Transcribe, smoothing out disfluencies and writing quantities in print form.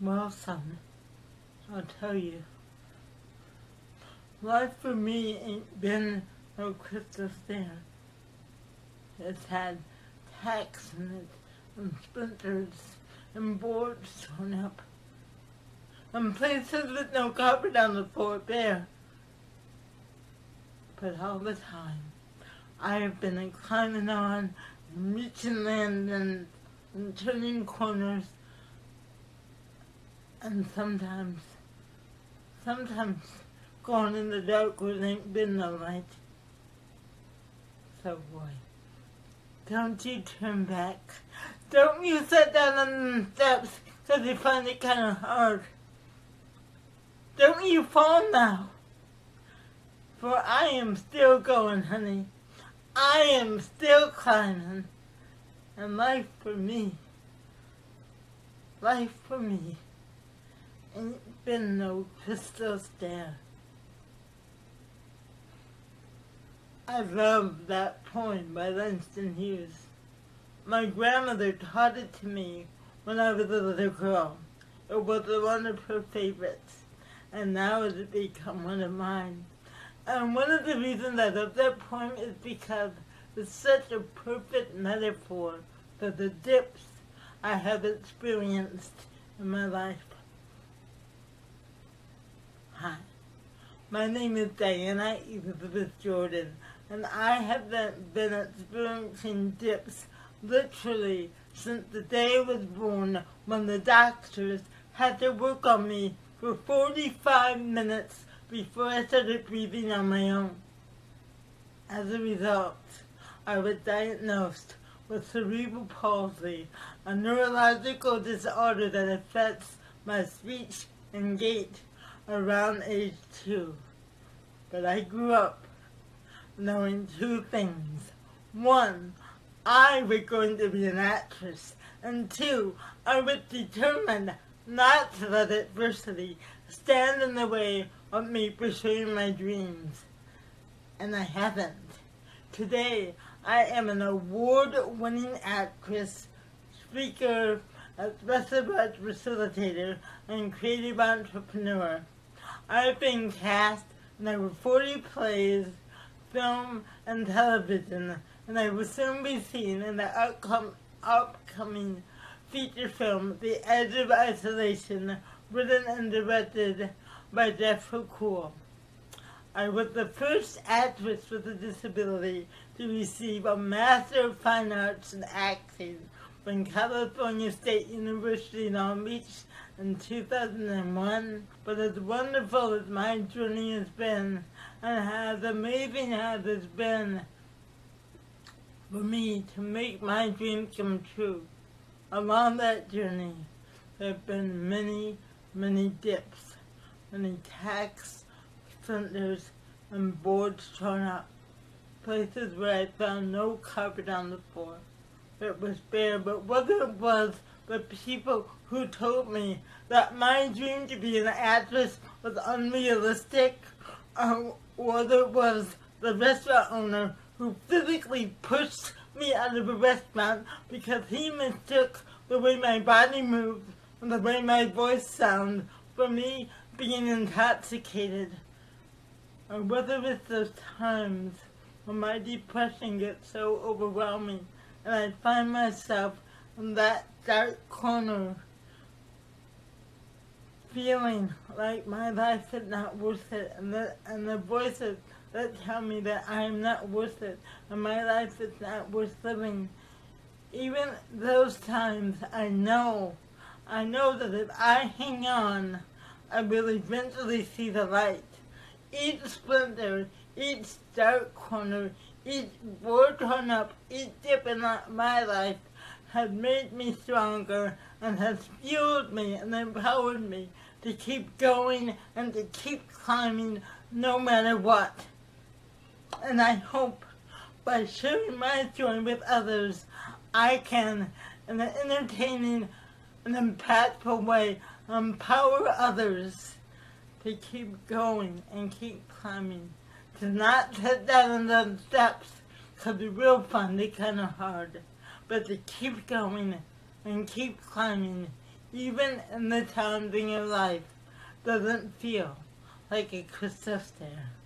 Well, son, I'll tell you, life for me ain't been no crystal stair. It's had tacks in it, and splinters, and boards torn up, and places with no carpet on the floor bare. But all the time, I have been climbing on, and reaching land, and turning corners, and sometimes going in the dark where there ain't been no light. So boy, don't you turn back. Don't you sit down on the steps 'cause you find it kind of hard. Don't you fall now. For I am still going, honey. I am still climbing. And life for me ain't been no crystal stair. I love that poem by Langston Hughes. My grandmother taught it to me when I was a little girl. It was one of her favorites, and now it has become one of mine. And one of the reasons I love that poem is because it's such a perfect metaphor for the dips I have experienced in my life. Hi, my name is Diana Elizabeth Jordan, and I have been experiencing dips literally since the day I was born, when the doctors had to work on me for 45 minutes before I started breathing on my own. As a result, I was diagnosed with cerebral palsy, a neurological disorder that affects my speech and gait around age 2. But I grew up knowing two things. One, I was going to be an actress, and two, I was determined not to let adversity stand in the way of me pursuing my dreams. And I haven't. Today, I am an award-winning actress, speaker, expressive arts facilitator, and creative entrepreneur. I've been cast in over 40 plays, film, and television, and I will soon be seen in the upcoming feature film, The Edge of Isolation, written and directed by Jeff Cool. I was the first actress with a disability to receive a Master of Fine Arts in Acting from California State University in Long Beach in 2001. But as wonderful as my journey has been, and as amazing as it's been for me to make my dreams come true, along that journey there have been many, many dips, many tacks, splinters, and boards torn up, places where I found no carpet on the floor. It was bare, but whether it was the people who told me that my dream to be an actress was unrealistic, or whether it was the restaurant owner who physically pushed me out of a restaurant because he mistook the way my body moved and the way my voice sounded for me being intoxicated, or whether it's those times when my depression gets so overwhelming and I find myself in that dark corner feeling like my life is not worth it, and the voices that tell me that I am not worth it and my life is not worth living. Even those times I know that if I hang on, I will eventually see the light. Each splinter, each dark corner, each board torn up, each dip in my life has made me stronger and has fueled me and empowered me to keep going and to keep climbing no matter what. And I hope by sharing my joy with others, I can, in an entertaining and impactful way, empower others to keep going and keep climbing, to not sit down on the steps because we will find it kind of hard, but to keep going and keep climbing even in the times in your life, doesn't feel like it could sustain.